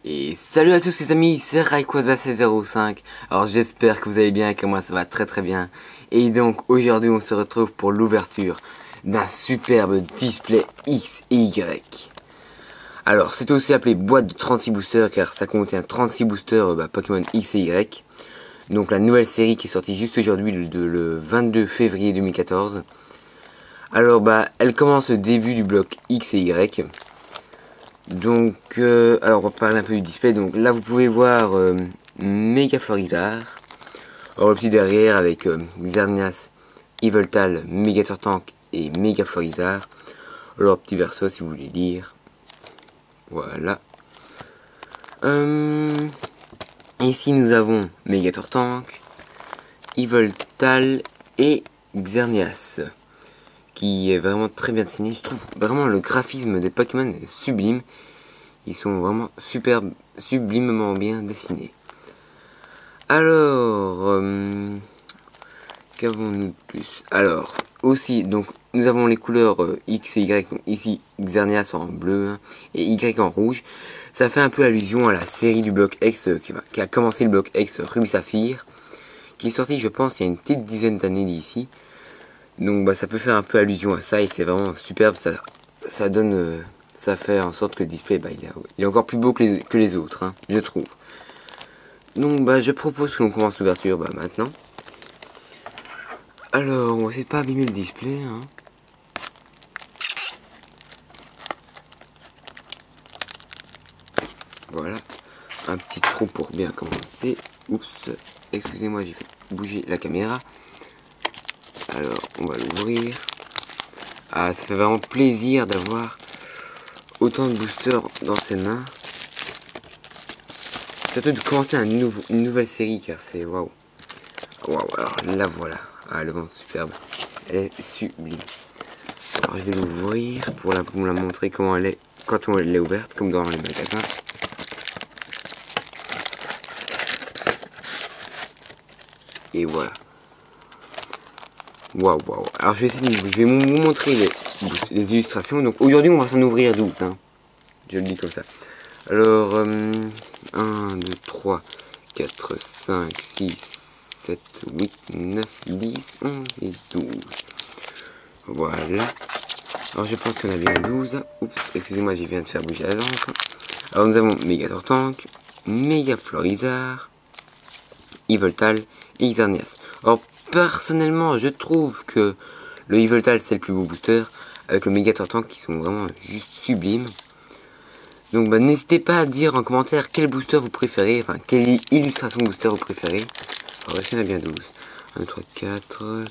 Et salut à tous les amis, c'est Rayquaza605. Alors j'espère que vous allez bien et que moi ça va très bien. Et donc aujourd'hui on se retrouve pour l'ouverture d'un superbe display X et Y. Alors c'est aussi appelé boîte de 36 boosters car ça contient 36 boosters Pokémon X et Y. Donc la nouvelle série qui est sortie juste aujourd'hui le 22 février 2014. Alors elle commence au début du bloc X et Y. Donc, alors on va parler un peu du display. Donc là vous pouvez voir Mega Florizarre. Alors le petit derrière avec Xerneas, Yveltal, Mega Turtank et Mega Florizarre. Alors petit verso si vous voulez lire. Voilà. Ici nous avons Mega Turtank, Yveltal et Xerneas, qui est vraiment très bien dessiné. Je trouve vraiment le graphisme des Pokémon est sublime. Ils sont vraiment superbes, sublimement bien dessinés. Alors, qu'avons-nous de plus? Alors, aussi, donc, nous avons les couleurs X et Y. Donc, ici, Xerneas en bleu et Y en rouge. Ça fait un peu allusion à la série du bloc X qui a commencé le bloc X Ruby Saphir, qui est sorti, je pense, il y a une petite dizaine d'années d'ici. Donc ça peut faire un peu allusion à ça et c'est vraiment superbe. Ça donne, ça fait en sorte que le display il est encore plus beau que les autres, hein, je trouve. Donc je propose que l'on commence l'ouverture maintenant. Alors on va essayer de pas abîmer le display, hein. Voilà, un petit trou pour bien commencer. Oups, excusez-moi, j'ai fait bouger la caméra. Alors, on va l'ouvrir. Ah, ça fait vraiment plaisir d'avoir autant de boosters dans ses mains. Surtout de commencer une nouvelle série, car c'est waouh. Waouh, alors là voilà. Ah, le ventre superbe. Elle est sublime. Alors, je vais l'ouvrir pour vous la montrer comment elle est quand on l'est ouverte, comme dans les magasins. Et voilà. Waouh. Alors je vais vous montrer les illustrations. Donc aujourd'hui on va s'en ouvrir 12, hein. Je le dis comme ça. Alors 1, 2, 3, 4, 5, 6, 7, 8, 9, 10, 11 et 12. Voilà. Alors je pense qu'on a bien 12. Oups, excusez-moi, je viens de faire bouger la lampe. Alors nous avons Mega Turtank, Mega Florizarre, Yveltal et Xerneas. Alors personnellement je trouve que le Yveltal c'est le plus beau booster, avec le Mega Turtank qui sont vraiment juste sublimes. Donc n'hésitez pas à dire en commentaire quel booster vous préférez, enfin quelle illustration booster vous préférez. Alors ici il y en a bien 12. 1, 2, 3, 4,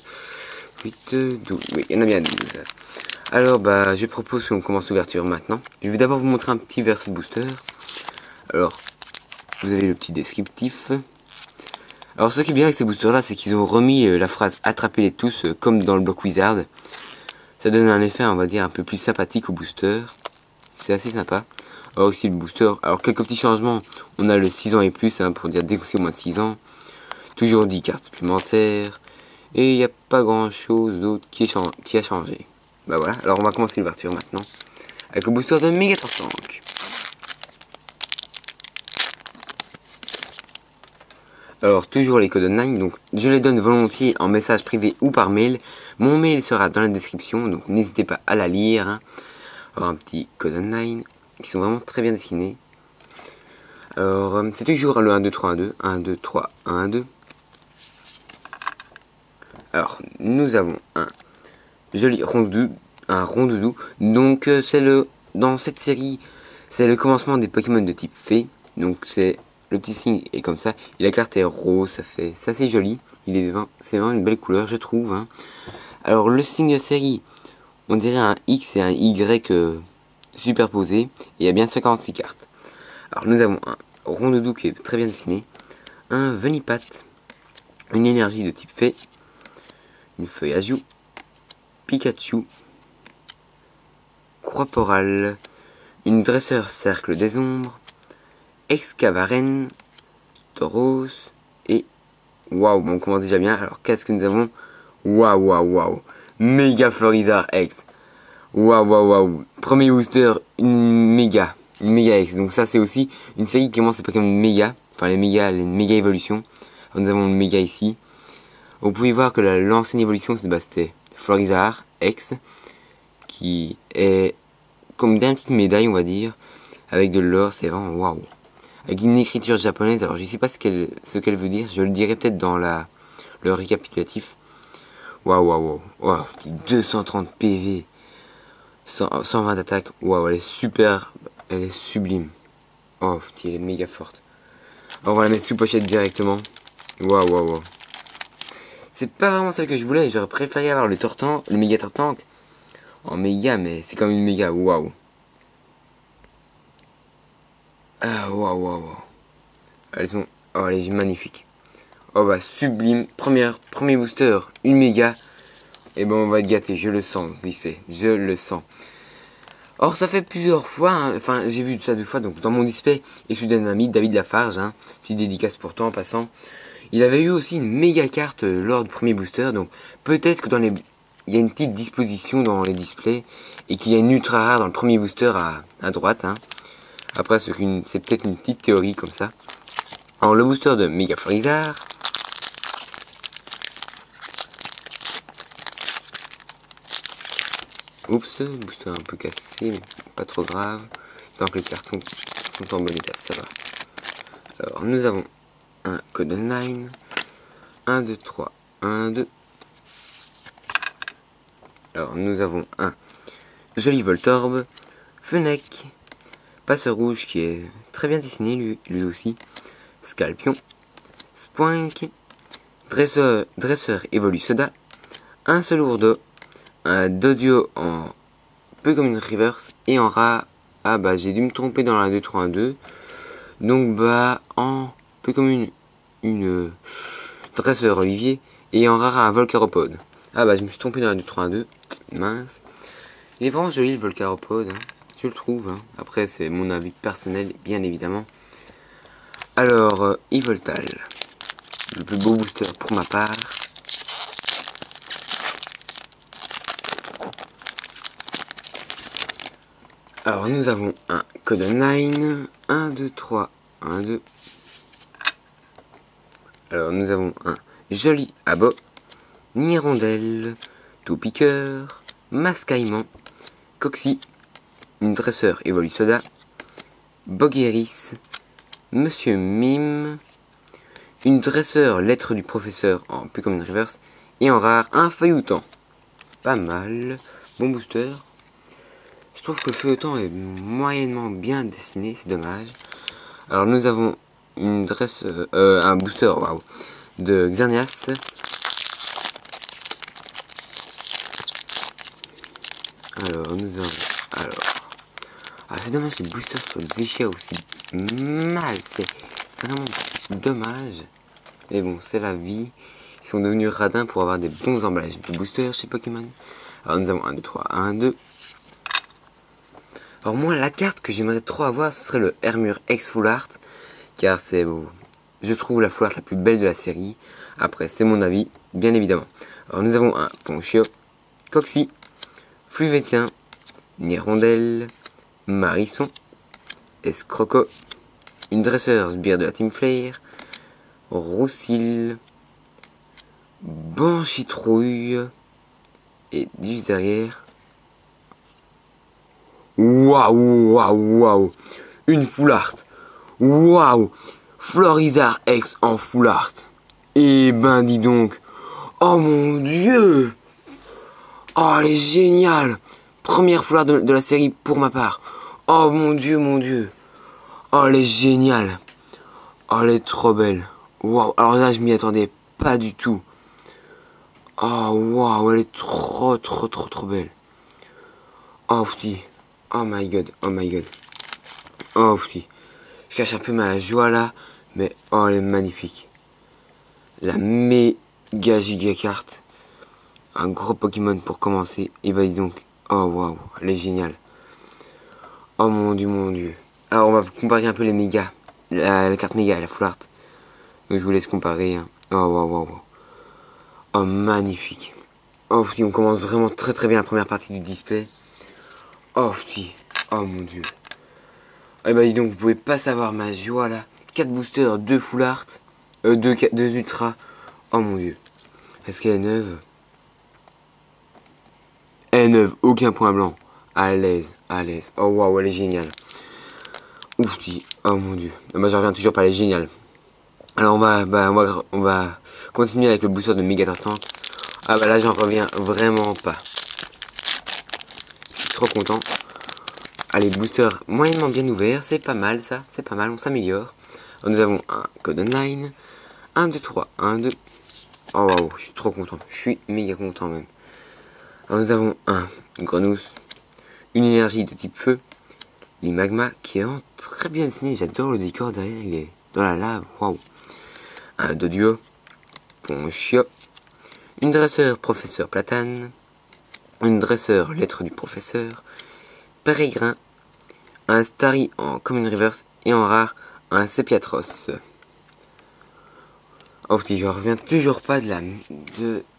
8, 12. Oui, il y en a bien 12. Alors je propose qu'on commence l'ouverture maintenant. Je vais d'abord vous montrer un petit verso de booster. Alors, vous avez le petit descriptif. Alors ce qui est bien avec ces boosters là, c'est qu'ils ont remis la phrase attrapez-les tous comme dans le bloc Wizard. Ça donne un effet, on va dire, un peu plus sympathique au booster. C'est assez sympa. Alors aussi le booster, alors quelques petits changements. On a le 6 ans et plus, hein, pour dire dès que c'est moins de 6 ans. Toujours 10 cartes supplémentaires. Et il n'y a pas grand chose d'autre qui a changé. Voilà, alors on va commencer l'ouverture maintenant. Avec le booster de Mega Turtank. Alors toujours les codes online, donc je les donne volontiers en message privé ou par mail. Mon mail sera dans la description, donc n'hésitez pas à la lire, hein. Alors un petit code online, qui sont vraiment très bien dessinés. Alors c'est toujours le 1, 2, 3, 1, 2, 1, 2, 3, 1, 2. Alors nous avons un joli rondoudou, donc dans cette série, c'est le commencement des Pokémon de type fée, donc c'est... Le petit signe est comme ça, et la carte est rose, c'est assez joli, c'est vraiment une belle couleur je trouve, hein. Alors le signe de série, on dirait un X et un Y superposés, et il y a bien 56 cartes. Alors nous avons un rondoudou qui est très bien dessiné, un Venipat, une énergie de type fée, une feuille à joue, Pikachu, Croix-Poral, une dresseur cercle des ombres, Excavaren, Tauros et waouh, on commence déjà bien. Alors qu'est-ce que nous avons? Waouh, Mega Florizarre X. Waouh, premier booster, une méga. une méga X. Donc ça c'est aussi une série qui commence les Pokémon méga. Enfin les méga évolutions. Alors, nous avons le méga ici. Vous pouvez voir que l'ancienne évolution c'était Florizarre X. Qui est comme une petite médaille on va dire. Avec de l'or, c'est vraiment waouh. Avec une écriture japonaise, alors je sais pas ce qu'elle veut dire. Je le dirai peut-être dans le récapitulatif. Waouh. 230 PV. 120 d'attaque. Waouh, elle est super. Elle est sublime. Oh, elle est méga forte. On va la mettre sous pochette directement. Waouh. C'est pas vraiment celle que je voulais. J'aurais préféré avoir le méga Tortank en méga, mais c'est comme une méga. Waouh. Ah, waouh. Elles sont. Oh, elle est magnifique. Oh, bah, sublime. Premier booster. Une méga. Et ben, on va être gâté. Je le sens, display. Je le sens. Or, ça fait plusieurs fois. Hein. Enfin, j'ai vu ça 2 fois. Donc, dans mon display, et celui d'un ami, David Lafarge. Hein, petite dédicace pour toi en passant. Il avait eu aussi une méga carte lors du premier booster. Donc, peut-être que il y a une petite disposition dans les displays. Et qu'il y a une ultra rare dans le premier booster à droite. Hein. Après, c'est peut-être une petite théorie comme ça. Alors, le booster de Mega Florizarre. Oups, booster un peu cassé, mais pas trop grave. Tant que les cartes sont en bon état, ça va. Alors, nous avons un code online. 1, 2, 3, 1, 2. Alors, nous avons un joli Voltorb. Fennec. Passeur rouge qui est très bien dessiné, lui aussi. Scalpion. Spoink. Dresseur Evolu Soda. Un seul ourdo. Un Dodio en peu comme une reverse. Et en rare. Ah bah j'ai dû me tromper dans la 2-3-1-2. Donc bah en peu comme une dresseur Olivier. Et en rare un Volcaropode. Ah bah je me suis trompé dans la 2-3-1-2. Mince. Il est vraiment joli le Volcaropode. Hein. Je le trouve. Hein. Après c'est mon avis personnel bien évidemment. Alors Yveltal. Le plus beau booster pour ma part. Alors nous avons un code online. 1, 2, 3, 1, 2. Alors nous avons un joli Abo. Nirondelle. Tout piqueur. Mascaillement. Coxy. Une dresseur Evolu Soda. Bogueris. Monsieur Mime. Une dresseur lettre du professeur en plus comme une reverse. Et en rare un feuilleton. Pas mal. Bon booster. Je trouve que le feuilleton est moyennement bien dessiné, c'est dommage. Alors nous avons une un booster waouh, de Xerneas. Alors nous avons c'est dommage que les boosters soient déchirés aussi mal, c'est vraiment dommage. Mais bon, c'est la vie. Ils sont devenus radins pour avoir des bons emballages de boosters chez Pokémon. Alors nous avons 1, 2, 3, 1, 2. Alors moi la carte que j'aimerais trop avoir ce serait le Hermure X Full Art. Car c'est je trouve la full art la plus belle de la série. Après c'est mon avis bien évidemment. Alors nous avons un Ponchio, Coxy, Fluvétien, Nirondelle, Marisson, Escroco, une dresseur sbire de la Team Flare, Roussil, Banchitrouille et juste derrière waouh, une full art. Waouh, Florizarre X en full art. Et ben dis donc. Oh mon dieu. Oh elle est géniale. Première full art de la série pour ma part. Oh mon dieu. Oh elle est géniale. Oh elle est trop belle. Waouh, alors là je m'y attendais pas du tout. Oh waouh, elle est trop belle. Oh petit. Oh my god. Oh petit. Je cache un peu ma joie là, mais oh elle est magnifique. La méga giga carte. Un gros Pokémon pour commencer. Et bah dis donc. Oh waouh, elle est géniale. Oh mon dieu. Alors on va comparer un peu les mégas. La carte méga et la full art. Donc je vous laisse comparer. Hein. Oh waouh. Oh magnifique. Oh petit, on commence vraiment très bien la première partie du display. Oh petit. Oh mon dieu. Ah bah dis donc, vous pouvez pas savoir ma joie là. 4 boosters, 2 full art, 2 ultra. Oh mon dieu. Est-ce qu'elle est neuve? Elle est neuve, aucun point blanc. À l'aise, à l'aise. Oh waouh, elle est géniale. Ouf, oh mon dieu. Ah bah j'en reviens toujours pas, elle est géniale. Alors on va continuer avec le booster de Megator Tank. Ah bah là j'en reviens vraiment pas. Je suis trop content. Allez, booster moyennement bien ouvert, c'est pas mal ça, c'est pas mal, on s'améliore. Nous avons un code online, 1, 2, 3, 1, 2. Oh waouh, je suis trop content, je suis méga content même. Alors nous avons un Grenousse, une énergie de type feu, l'Imagma qui est vraiment très bien dessiné, j'adore le décor derrière, il est dans la lave, waouh. Un Doduo, Ponchio, une dresseur Professeur Platane, une dresseur Lettre du Professeur, Pérégrin, un Starry en Common Reverse et en rare un Sepiatros. Oh petit, je reviens toujours pas de la...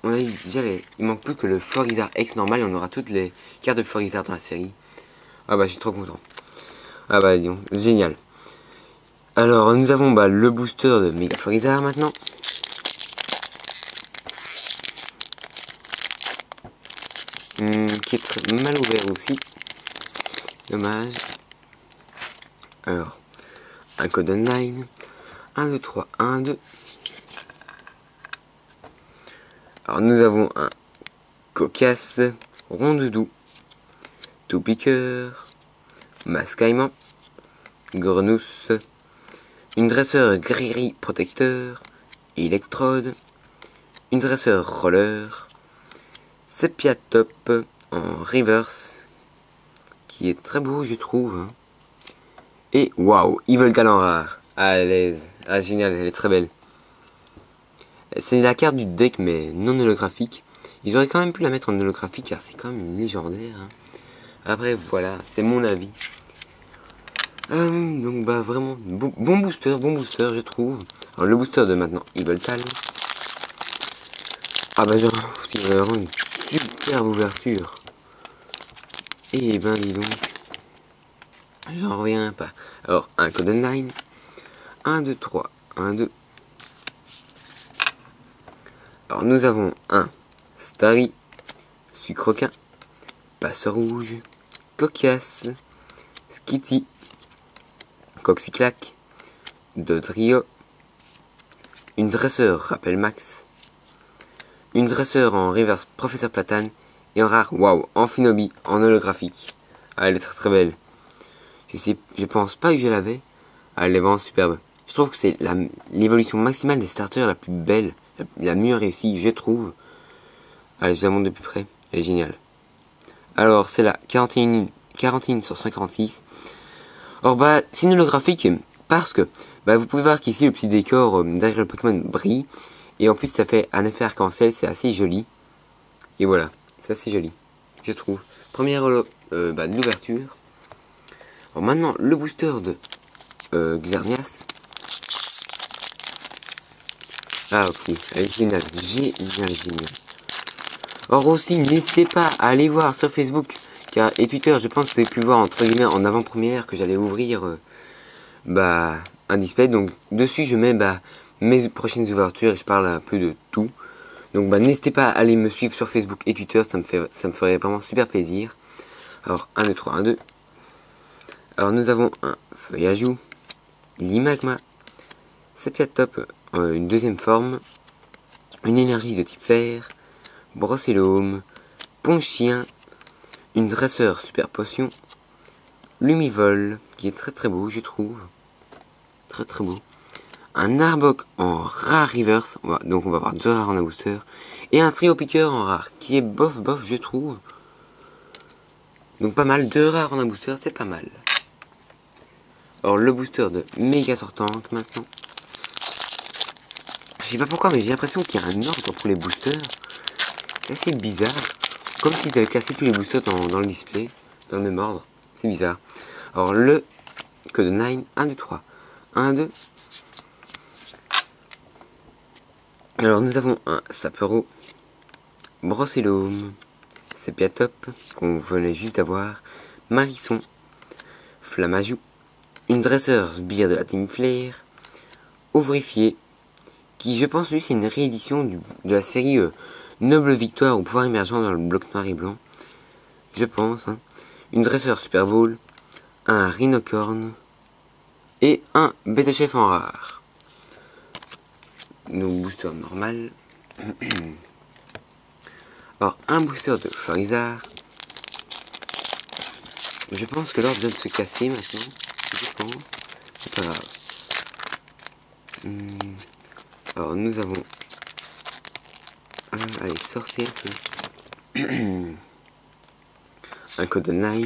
on a dit déjà il manque plus que le Florizard X normal et on aura toutes les cartes de Florizard dans la série. Ah bah je suis trop content. Ah bah dis donc, génial. Alors nous avons le booster de Mega Florizard maintenant. Qui est très mal ouvert aussi. Dommage. Alors, un code online. 1, 2, 3, 1, 2. Alors nous avons un Cocasse, Rondoudou, Tout-Piqueur, Mascaillement, Grenousse, une dresseur Griri Protecteur, Electrode, une dresseur Roller, Sepiatop en reverse, qui est très beau je trouve, hein. Et waouh, Evil Talent rare, à l'aise, ah génial, elle est très belle. C'est la carte du deck mais non holographique. Ils auraient quand même pu la mettre en holographique car c'est quand même une légendaire, hein. Après voilà, c'est mon avis. Donc vraiment bon booster je trouve. Alors le booster de maintenant Evil Talent. Ah bah genre, il va vraiment une superbe ouverture. Et ben dis donc, j'en reviens pas. Alors un code online, 1, 2, 3, 1, 2. Alors nous avons un Starry, Sucroquin, Passe Rouge, Cocasse, Skitty, Coxyclac, Dodrio, une dresseur Rappel Max, une dresseur en reverse Professeur Platane et en rare waouh Amphinobi en holographique. Ah, elle est très très belle. Je pense pas que je l'avais. Ah, elle est vraiment superbe. Je trouve que c'est l'évolution maximale des starters la plus belle, la mieux réussie, je trouve. Allez, je la montre de plus près. Elle est géniale. Alors, c'est la 41 sur 146. Or, c'est une holographique parce que vous pouvez voir qu'ici le petit décor derrière le Pokémon brille. Et en plus, ça fait un effet arc-en-ciel, c'est assez joli. Et voilà, c'est assez joli, je trouve. Première de l'ouverture. Alors maintenant, le booster de Xerneas. Ah ok, elle est géniale, géniale. Or aussi, n'hésitez pas à aller voir sur Facebook et Twitter, je pense que vous avez pu voir entre guillemets en avant-première que j'allais ouvrir un display. Donc dessus je mets mes prochaines ouvertures et je parle un peu de tout. Donc n'hésitez pas à aller me suivre sur Facebook et Twitter, ça me ferait vraiment super plaisir. Alors 1, 2, 3, 1, 2. Alors nous avons un Feuillajou, l'Imagma, Sepiatop, une deuxième forme, une énergie de type fer, Brocellome, Ponchien, une dresseur super potion, Lumivol, qui est très très beau je trouve, très très beau, un Arbok en rare reverse, donc on va avoir 2 rares en un booster, et un trio piqueur en rare, qui est bof je trouve. Donc pas mal, 2 rares en un booster, c'est pas mal. Alors le booster de Megator Tank maintenant. Je sais pas pourquoi mais j'ai l'impression qu'il y a un ordre pour les boosters. C'est assez bizarre. Comme s'ils avaient classé tous les boosters dans le display, dans le même ordre. C'est bizarre. Alors le code 9, 1, 2, 3. 1, 2. Alors nous avons un Sapero, Brocellome, Sepiatop, qu'on venait juste d'avoir, Marisson, Flammajou, une dresseur sbire de la Team Flare, Ouvrifié, qui je pense lui c'est une réédition de la série Noble Victoire au pouvoir émergent dans le bloc noir et blanc, je pense, hein. Une dresseur Super Bowl, un Rhinocorn et un Beta Chef en rare. Donc booster normal. Alors un booster de Florizard. Je pense que l'ordre vient de se casser maintenant. Je pense. C'est pas grave. Alors nous avons... allez, sortez un peu. Un code 9.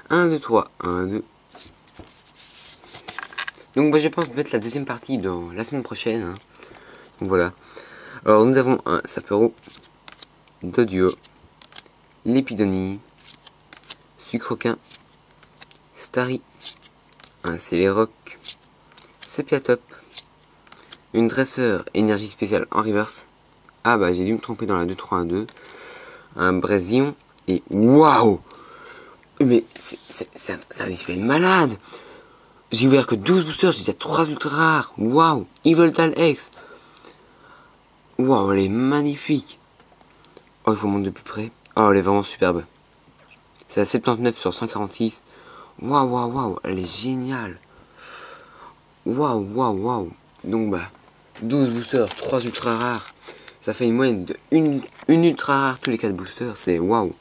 1, 2, 3. 1, 2. Donc bah, je pense mettre la deuxième partie dans la semaine prochaine. Hein. Donc voilà. Alors nous avons un Sapero, Doduo, Lépidonie, Sucroquin, Starry, un Céléroc, Sepiatop, une dresseur énergie spéciale en reverse. Ah bah j'ai dû me tromper dans la 2-3-1-2. Un Brésilien et waouh! Mais c'est un display malade! J'ai ouvert que 12 boosters, j'ai déjà 3 ultra rares. Waouh! Evoltal X. Waouh, elle est magnifique. Oh, je vous montre de plus près. Oh, elle est vraiment superbe. C'est à 79 sur 146. Waouh, waouh, waouh, elle est géniale. Waouh, waouh, waouh. Donc, bah, 12 boosters, 3 ultra rares. Ça fait une moyenne de une ultra rare tous les 4 boosters. C'est waouh.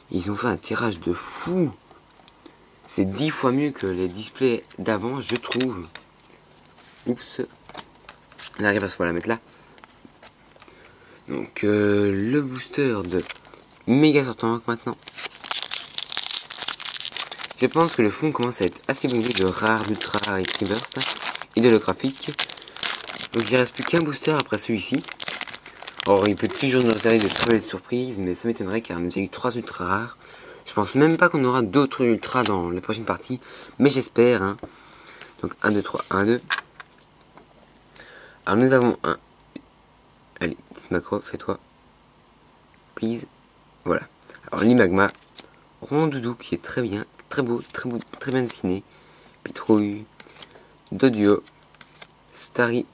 Ils ont fait un tirage de fou. C'est 10 fois mieux que les displays d'avant, je trouve. Oups. La reverse, on va la mettre là. Donc, le booster de Méga Sortank maintenant. Je pense que le fond commence à être assez bombé de rares, d'ultra rares et reverse et de holographique. Donc, il ne reste plus qu'un booster après celui-ci. Or, il peut toujours nous réserver de très belles surprises, mais ça m'étonnerait car j'ai eu 3 ultra rares. Je pense même pas qu'on aura d'autres ultras dans les prochaines parties, mais j'espère. Hein. Donc 1, 2, 3, 1, 2. Alors nous avons un... Allez, petite macro, fais-toi. Please. Voilà. Alors l'Imagma, Rondoudou qui est très bien, très beau, très bien dessiné. Pitrouille, Doduo, Starry,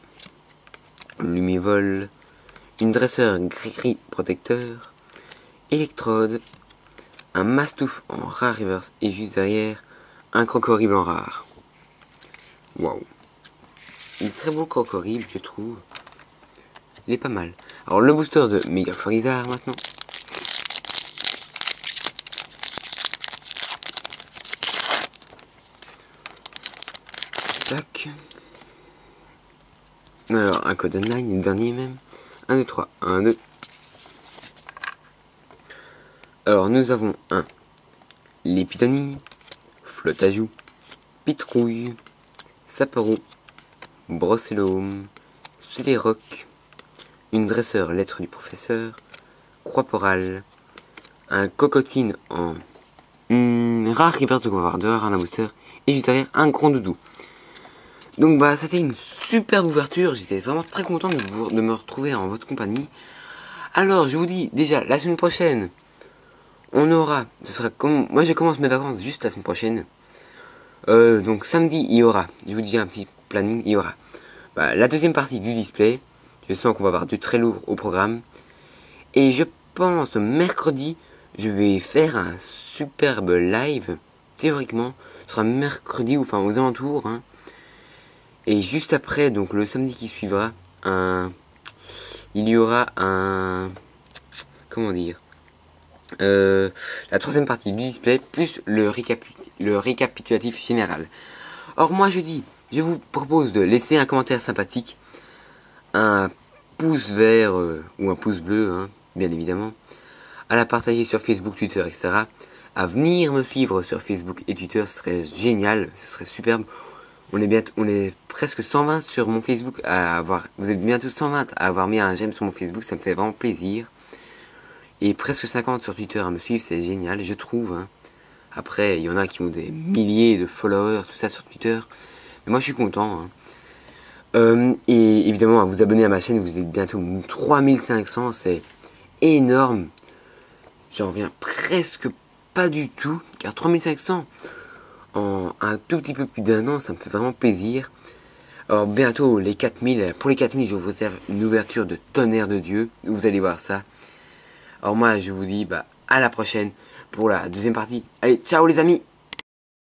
Lumivol, une dresseur gris-gris protecteur, Electrode, un Mastouf en rare reverse et juste derrière, un Crocodile en rare. Waouh. Il est très beau le Crocodile, je trouve. Il est pas mal. Alors le booster de Mega Florizard maintenant. Tac. Alors un code online, le dernier même. 1, 2, 3, 1, 2. Alors nous avons un Lépidonie, Flotajou, Pitrouille, Sapero, Brocellum, Céléroc, une dresseur lettre du professeur, Croix-Porale, un Cocotine en rare reverse de Convardeur, un booster, et juste derrière un grand doudou. Donc bah c'était une superbe ouverture, j'étais vraiment très content de me retrouver en votre compagnie. Alors je vous dis déjà la semaine prochaine, on aura, ce sera comme, moi je commence mes vacances juste la semaine prochaine. Donc samedi il y aura, je vous dis un petit planning, il y aura la deuxième partie du display. Je sens qu'on va avoir du très lourd au programme. Et je pense mercredi, je vais faire un superbe live. Théoriquement, ce sera mercredi ou enfin aux alentours. Hein. Et juste après, donc le samedi qui suivra, il y aura un... Comment dire la troisième partie du display, plus le récapitulatif général. Or moi je dis, je vous propose de laisser un commentaire sympathique, un pouce vert ou un pouce bleu, hein, bien évidemment, à la partager sur Facebook, Twitter, etc. À venir me suivre sur Facebook et Twitter, ce serait génial, ce serait superbe. On est presque 120 sur mon Facebook à avoir, vous êtes bientôt 120 à avoir mis un j'aime sur mon Facebook, ça me fait vraiment plaisir. Et presque 50 sur Twitter à me suivre, c'est génial, je trouve. Hein. Après, il y en a qui ont des milliers de followers, tout ça sur Twitter. Mais moi, je suis content. Hein. Et évidemment, à vous abonner à ma chaîne, vous êtes bientôt 3500, c'est énorme. J'en reviens presque pas du tout, car 3500, en un tout petit peu plus d'un an, ça me fait vraiment plaisir. Alors bientôt les 4000, pour les 4000 je vous réserve une ouverture de Tonnerre de Dieu, vous allez voir ça. Alors moi je vous dis à la prochaine pour la deuxième partie. Allez, ciao les amis!